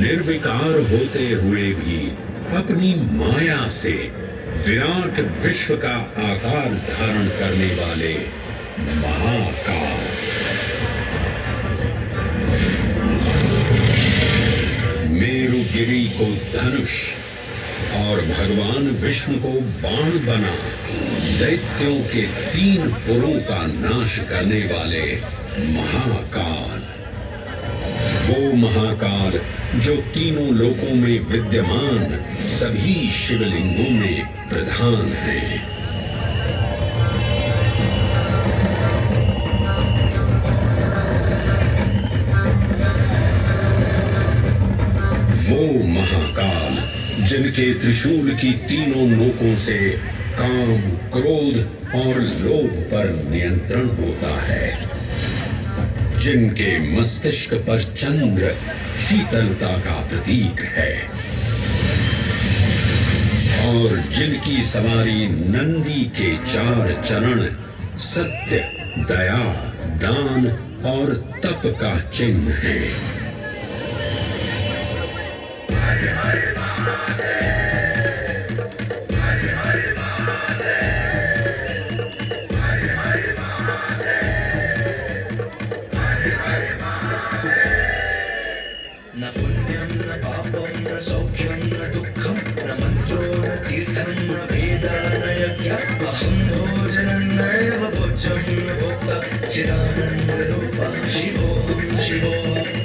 निर्विकार होते हुए भी अपनी माया से विराट विश्व का आकार धारण करने वाले महाकाल। मेरुगिरी को धनुष और भगवान विष्णु को बाण बना दैत्यों के 3 पुरों का नाश करने वाले महाकाल। वो महाकाल जो तीनों लोकों में विद्यमान सभी शिवलिंगों में प्रधान है। वो महाकाल जिनके त्रिशूल की तीनों नोकों से काम, क्रोध और लोभ पर नियंत्रण होता है, जिनके मस्तिष्क पर चंद्र शीतलता का प्रतीक है और जिनकी सवारी नंदी के 4 चरण सत्य, दया, दान और तप का चिन्ह है। न पुण्यं न पापं न सौख्यं न दुःखं न मन्त्रो न तीर्थं न वेदा न यज्ञः अहं भोजनं नैव भोज्यं न भोक्ता चिदानन्दरूपः शिवोऽहं शिवोऽहम्।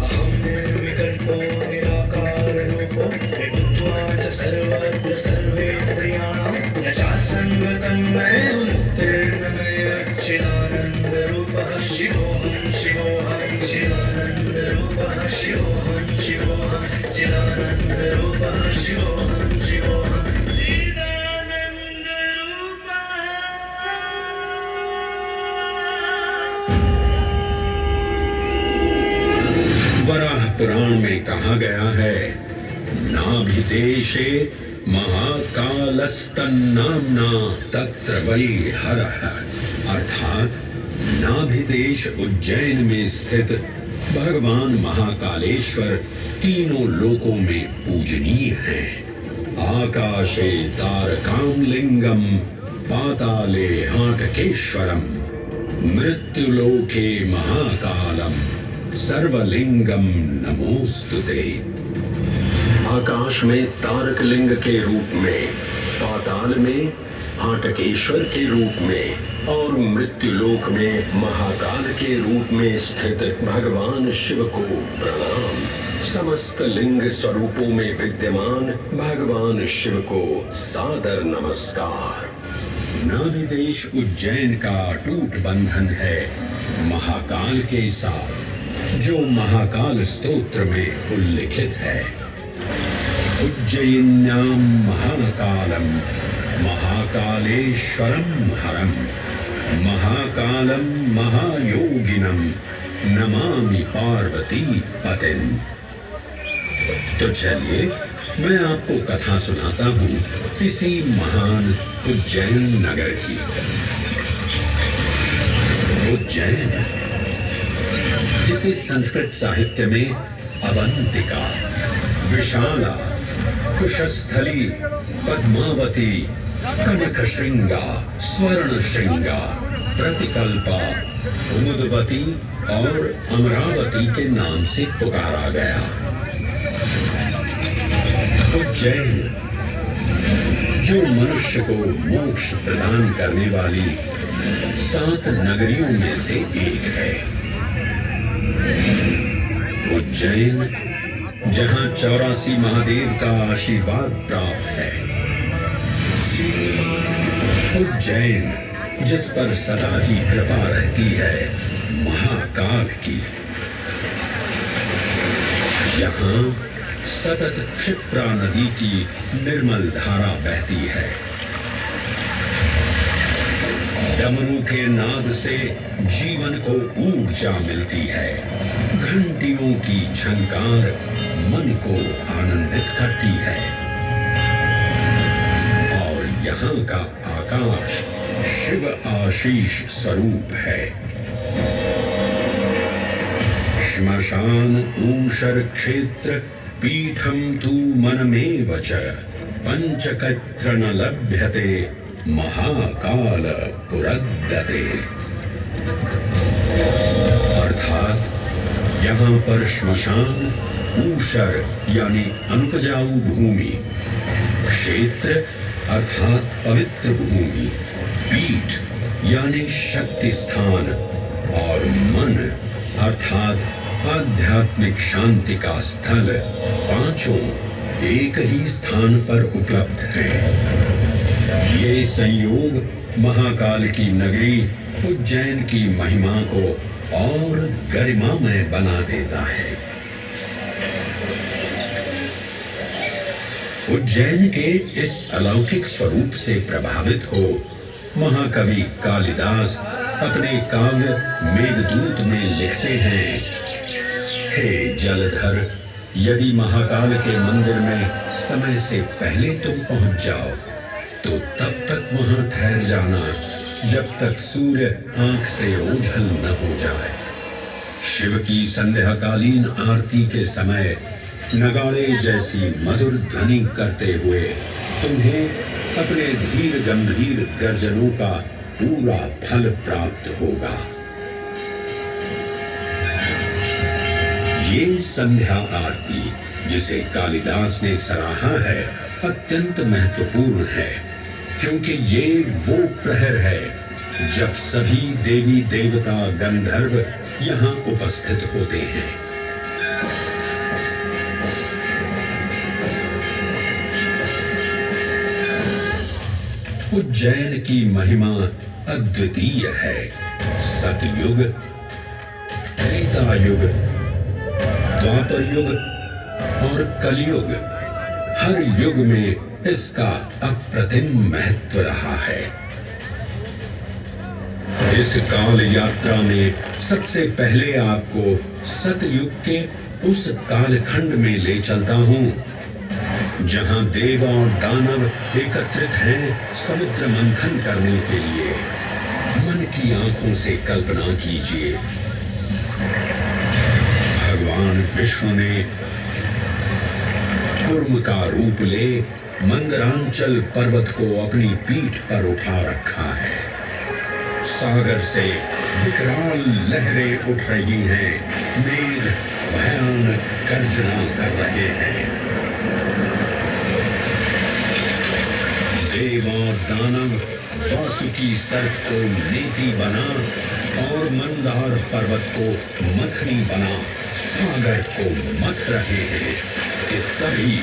अहं निर्विकल्पो निराकाररूपो विभुत्वा च सर्वत्र सर्वेन्द्रियाणां न चासङ्गतं नैव चिदानन्दरूपः शिवोऽहं शिवोऽहं चिदानन्दरूपः शिवोऽहं शिवोऽहं चिदानन्दरूपः शिवोऽहं शिवोऽहं वराह पुराण में कहा गया है, नाभिदेशे महाकालस्तन्नाम्ना तत्र वै हरः, अर्थात नाभिदेश उज्जैन में स्थित भगवान महाकालेश्वर तीनों लोकों में पूजनीय हैं। आकाशे तारकामलिंगम पाताले हाटकेश्वरम मृत्युलोके महाकालम सर्वलिंगम नमोस्तुते। आकाश में तारक लिंग के रूप में, पाताल में हाटकेश्वर के रूप में और मृत्युलोक में महाकाल के रूप में स्थित भगवान शिव को प्रणाम। समस्त लिंग स्वरूपों में विद्यमान भगवान शिव को सादर नमस्कार। नाभिदेश उज्जैन का अटूट बंधन है महाकाल के साथ, जो महाकाल स्तोत्र में उल्लिखित है। उज्जयिन्यां महाकालम महाकालेश्वरम हरम महाकालम महायोगिनम नमामि पार्वती पतिम। तो चलिए मैं आपको कथा सुनाता हूँ किसी महान उज्जैन नगर की। उज्जैन, जिसे संस्कृत साहित्य में अवंतिका, विशाला, कुशस्थली, पद्मावती, कनक श्रृंगा, स्वर्ण श्रृंगा, प्रतिकल्पा, कुमुदवती और अमरावती के नाम से पुकारा गया। उज्जैन, जो मनुष्य को मोक्ष प्रदान करने वाली 7 नगरियों में से एक है। उज्जैन, जहां 84 महादेव का आशीर्वाद प्राप्त है। उज्जैन, जिस पर सदा ही कृपा रहती है महाकाल की। यहाँ सतत क्षिप्रा नदी की निर्मल धारा बहती है। डमरू के नाद से जीवन को ऊर्जा मिलती है। घंटियों की झंकार मन को आनंदित करती है और यहाँ का आकाश शिव आशीष स्वरूप है। श्मशान ऊषर क्षेत्र पीठम तु मनमेव च पंचकत्र न लभ्यते महाकाल पुरद्दते। अर्थात यहाँ पर श्मशान, ऊषर यानी अनुपजाऊ भूमि, क्षेत्र अर्थात पवित्र भूमि, पीठ यानी शक्ति स्थान और मन अर्थात आध्यात्मिक शांति का स्थल पांचों एक ही स्थान पर उपलब्ध है। ये संयोग महाकाल की नगरी उज्जैन की महिमा को और गरिमामय बना देता है। उज्जैन के इस अलौकिक स्वरूप से प्रभावित हो महाकवि कालिदास अपने काव्य मेघदूत में लिखते हैं, हे जलधर, यदि महाकाल के मंदिर में समय से पहले तुम पहुंच जाओ तो तब तक वहां ठहर जाना जब तक सूर्य आंख से ओझल न हो जाए। शिव की संध्याकालीन आरती के समय नगाड़े जैसी मधुर ध्वनि करते हुए तुम्हें अपने धीर गंभीर गर्जनों का पूरा फल प्राप्त होगा। ये संध्या आरती जिसे कालिदास ने सराहा है अत्यंत महत्वपूर्ण है, क्योंकि ये वो प्रहर है जब सभी देवी देवता गंधर्व यहाँ उपस्थित होते हैं। उज्जैन की महिमा अद्वितीय है। सतयुग, त्रेता युग, द्वापर युग और कलयुग, हर युग में इसका अप्रतिम महत्व रहा है। इस काल यात्रा में सबसे पहले आपको सतयुग के उस कालखंड में ले चलता हूं जहां देव और दानव एकत्रित हैं समुद्र मंथन करने के लिए। मन की आंखों से कल्पना कीजिए, भगवान विष्णु ने कूर्म का रूप ले मंदरांचल पर्वत को अपनी पीठ पर उठा रखा है। सागर से विकराल लहरें उठ रही हैं, मेघ भयानक गर्जना कर रहे हैं। देव और दानव वासुकी सर्प को नेति बना और मंदार पर्वत को मथनी बना सागर को मथ रहे हैं कि तभी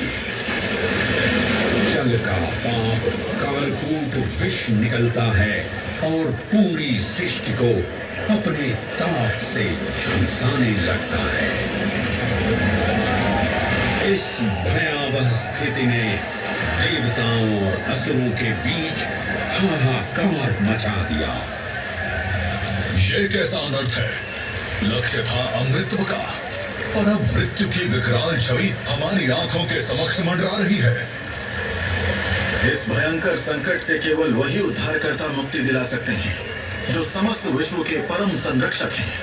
जल का पाप कालकूट विष निकलता है और पूरी सृष्टि को अपने ताप से झुलसाने लगता है। इस भयावह स्थिति में देवताओं और असुरों के बीच हाहाकार मचा दिया। ये कैसा अनर्थ है? लक्ष्य था अमृतत्व का, पर अब मृत्यु की विकराल छवि हमारी आंखों के समक्ष मंडरा रही है। इस भयंकर संकट से केवल वही उद्धारकर्ता मुक्ति दिला सकते हैं जो समस्त विश्व के परम संरक्षक हैं।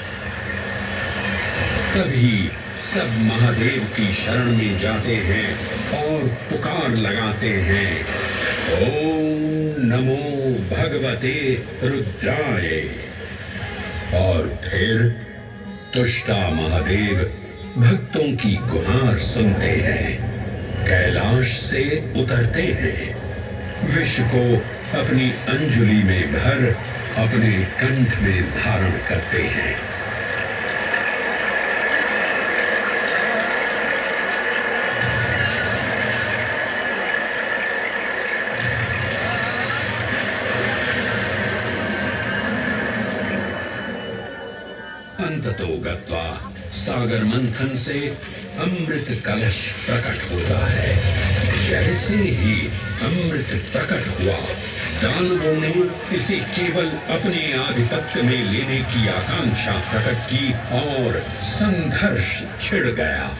तभी सब महादेव की शरण में जाते हैं और पुकार लगाते हैं, ओम नमो भगवते रुद्राय। और फिर तुष्टा महादेव भक्तों की गुहार सुनते हैं, कैलाश से उतरते हैं, विष को अपनी अंजुलि में भर अपने कंठ में धारण करते हैं। अंततो गत्वा सागर मंथन से अमृत कलश प्रकट होता है। जैसे ही अमृत प्रकट हुआ, दानवों ने इसे केवल अपने आधिपत्य में लेने की आकांक्षा प्रकट की और संघर्ष छिड़ गया।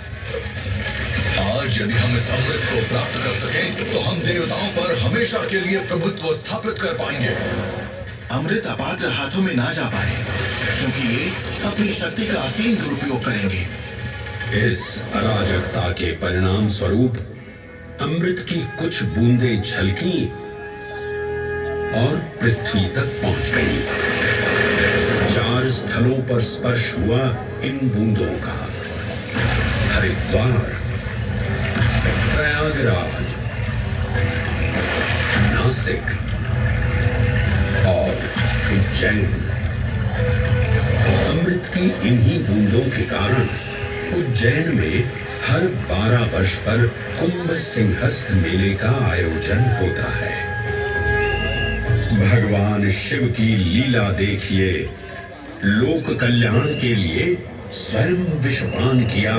आज यदि हम इस अमृत को प्राप्त कर सकें, तो हम देवताओं पर हमेशा के लिए प्रभुत्व स्थापित कर पाएंगे। अमृत अपात्र हाथों में ना जा पाए, क्योंकि ये अपनी शक्ति का असीम दुरुपयोग करेंगे। इस अराजकता के परिणाम स्वरूप अमृत की कुछ बूंदें छलकी और पृथ्वी तक पहुंच गई। 4 स्थलों पर स्पर्श हुआ इन बूंदों का। हरिद्वार, प्रयागराज, नासिक और उज्जैन। अमृत की इन्हीं बूंदों के कारण उज्जैन में हर 12 वर्ष पर कुंभ सिंहस्थ मेले का आयोजन होता है। भगवान शिव की लीला देखिए। लोक कल्याण के लिए स्वयं विषपान किया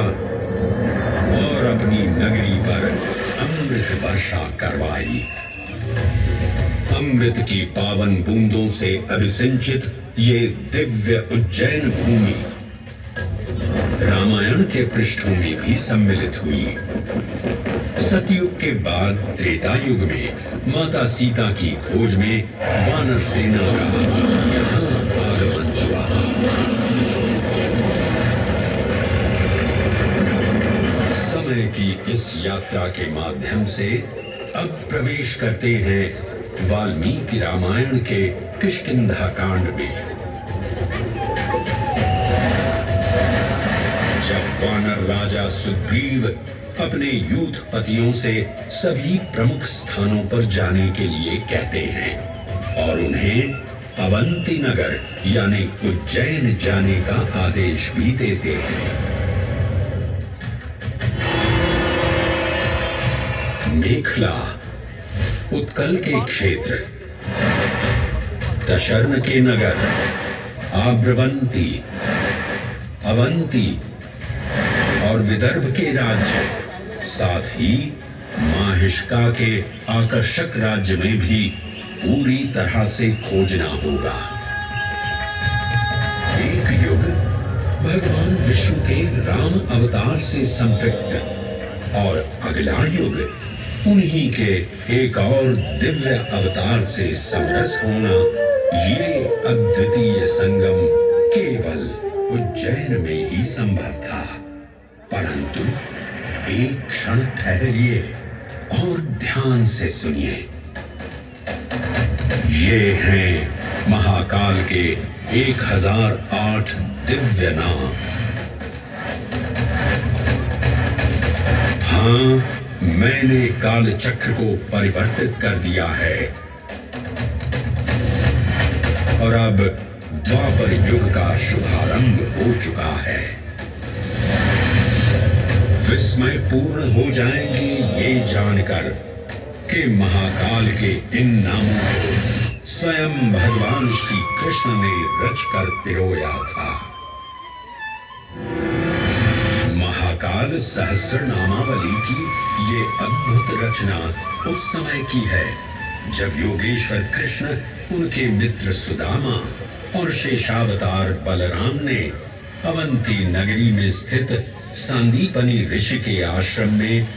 और अपनी नगरी पर अमृत वर्षा करवाई। अमृत की पावन बूंदों से अभिसिंचित ये दिव्य उज्जैन भूमि रामायण के पृष्ठों में भी सम्मिलित हुई। सतयुग के बाद त्रेता युग में माता सीता की खोज में वानर सेना का यहाँ आगमन हुआ। समय की इस यात्रा के माध्यम से अब प्रवेश करते हैं वाल्मीकि रामायण के किष्किंधा कांड में। जब वानर राजा सुग्रीव अपने यूथपतियों से सभी प्रमुख स्थानों पर जाने के लिए कहते हैं और उन्हें अवंती नगर यानी उज्जैन जाने का आदेश भी देते हैं। मेखला उत्कल के क्षेत्र, दशर्न के नगर, आब्रवंती, अवंती और विदर्भ के राज्य, साथ ही माहिष्का के आकर्षक राज्य में भी पूरी तरह से खोजना होगा। एक युग भगवान विष्णु के राम अवतार से संपृक्त और अगला युग उन्हीं के एक और दिव्य अवतार से समरस होना, ये अद्वितीय संगम केवल उज्जैन में ही संभव था। परंतु एक क्षण ठहरिए और ध्यान से सुनिए। ये हैं महाकाल के 1008 दिव्य नाम। हाँ, मैंने काल चक्र को परिवर्तित कर दिया है और अब द्वापर युग का शुभारंभ हो चुका है। विस्मय पूर्ण हो जाएंगे ये जानकर कि महाकाल के इन नामों को स्वयं भगवान श्री कृष्ण ने रचकर पिरोया था। महाकाल सहस्र नामावली की ये अद्भुत रचना उस समय की है जब योगेश्वर कृष्ण, उनके मित्र सुदामा और शेषावतार बलराम ने अवंती नगरी में स्थित सांदीपनी ऋषि के आश्रम में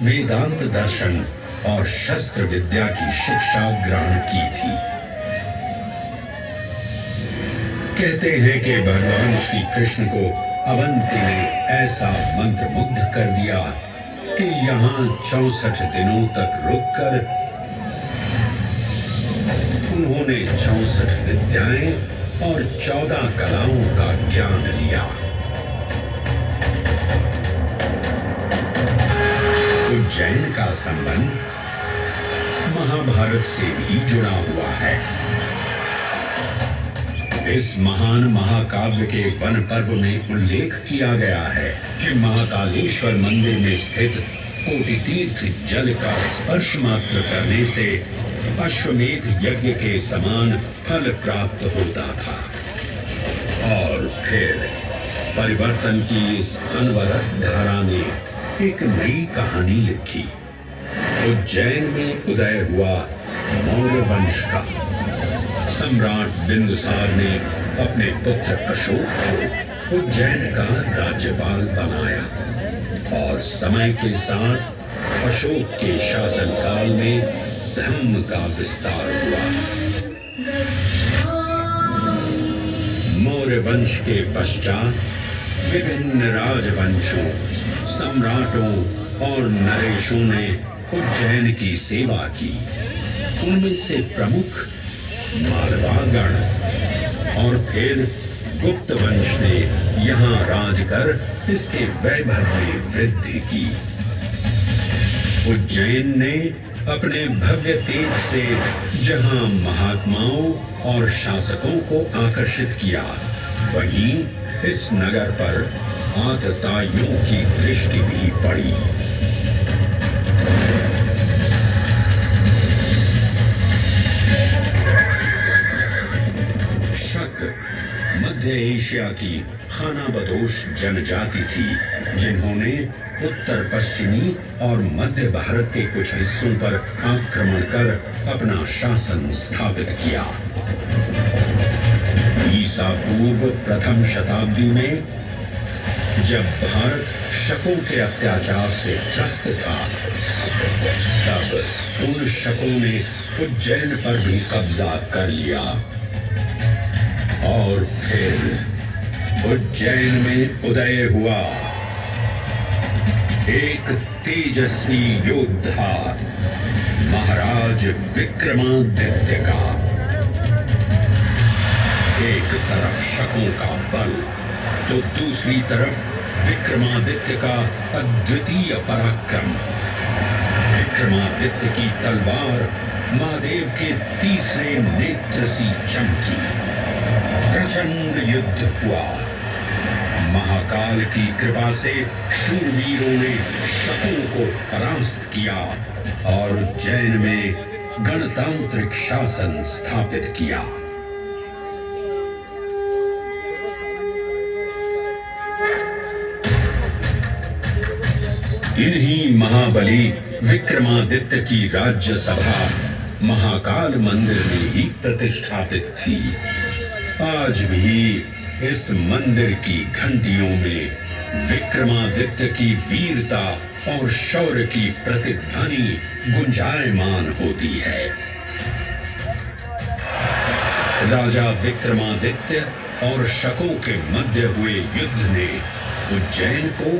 वेदांत दर्शन और शस्त्र विद्या की शिक्षा ग्रहण की थी। कहते हैं कि भगवान श्री कृष्ण को अवंती ने ऐसा मंत्रमुग्ध कर दिया कि यहाँ 64 दिनों तक रुककर उन्होंने 64 विद्याएं और 14 कलाओं का ज्ञान लिया। उज्जैन का संबंध महाभारत से भी जुड़ा हुआ है। इस महान महाकाव्य के वन पर्व में उल्लेख किया गया है कि महाकालेश्वर मंदिर में स्थित कोटि तीर्थ जल का स्पर्श मात्र करने से अश्वमेध यज्ञ के समान फल प्राप्त होता था। और फिर परिवर्तन की इस अनवरत धारा ने एक नई कहानी लिखी। उज्जैन में उदय हुआ मौर्य वंश का सम्राट बिंदुसार ने अपने पुत्र अशोक को उज्जैन का राज्यपाल बनाया और समय के साथ अशोक के शासनकाल में धर्म का विस्तार हुआ। मौर्य वंश के पश्चात विभिन्न राजवंशों, सम्राटों और नरेशों ने उज्जैन की सेवा की। उनमें से प्रमुख मालवागण और फिर गुप्त वंश ने यहाँ राज कर इसके वैभव में वृद्धि की। उज्जैन ने अपने भव्य तेज से जहां महात्माओं और शासकों को आकर्षित किया, वहीं इस नगर पर आतताइयों की दृष्टि भी पड़ी। शक मध्य एशिया की खानाबदोश जनजाति थी, जिन्होंने उत्तर पश्चिमी और मध्य भारत के कुछ हिस्सों पर आक्रमण कर अपना शासन स्थापित किया। ईसा पूर्व प्रथम शताब्दी में जब भारत शकों के अत्याचार से त्रस्त था, तब उन शकों ने उज्जैन पर भी कब्जा कर लिया और फिर उज्जैन में उदय हुआ एक तेजस्वी योद्धा, महाराज विक्रमादित्य का। एक तरफ शकों का बल तो दूसरी तरफ विक्रमादित्य का अद्वितीय पराक्रम। विक्रमादित्य की तलवार महादेव के तीसरे नेत्र सी चमकी। प्रचंड युद्ध हुआ। महाकाल की कृपा से शूरवीरों ने शकों को परास्त किया और उज्जैन में गणतांत्रिक शासन स्थापित किया। इन्हीं महाबली विक्रमादित्य की राज्यसभा महाकाल मंदिर में ही प्रतिष्ठापित थी। आज भी इस मंदिर की घंटियों में विक्रमादित्य की वीरता और शौर्य की प्रतिध्वनि गुंजायमान होती है। राजा विक्रमादित्य और शकों के मध्य हुए युद्ध ने उज्जैन को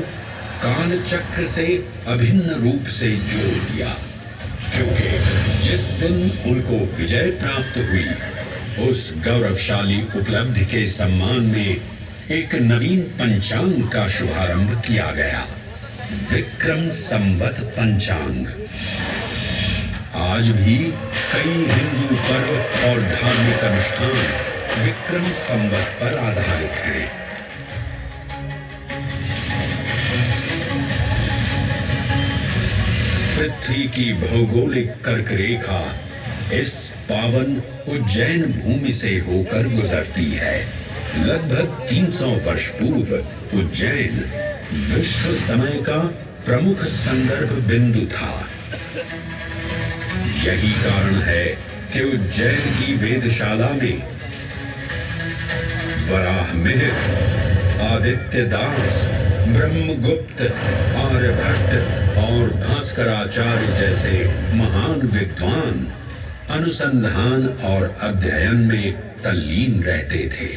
कालचक्र से अभिन्न रूप से जोड़ दिया, क्योंकि जिस दिन उनको विजय प्राप्त हुई, उस गौरवशाली उपलब्धि के सम्मान में एक नवीन पंचांग का शुभारंभ किया गया, विक्रम संवत पंचांग। आज भी कई हिंदू पर्व और धार्मिक अनुष्ठान विक्रम संवत पर आधारित हैं। पृथ्वी की भौगोलिक कर्क रेखा इस पावन उज्जैन भूमि से होकर गुजरती है। लगभग 300 वर्ष पूर्व उज्जैन विश्व समय का प्रमुख संदर्भ बिंदु था। यही कारण है कि उज्जैन की वेदशाला में वराहमिहिर, आदित्य दास, ब्रह्मगुप्त, आर्यभट्ट और भास्कराचार्य जैसे महान विद्वान अनुसंधान और अध्ययन में तल्लीन रहते थे।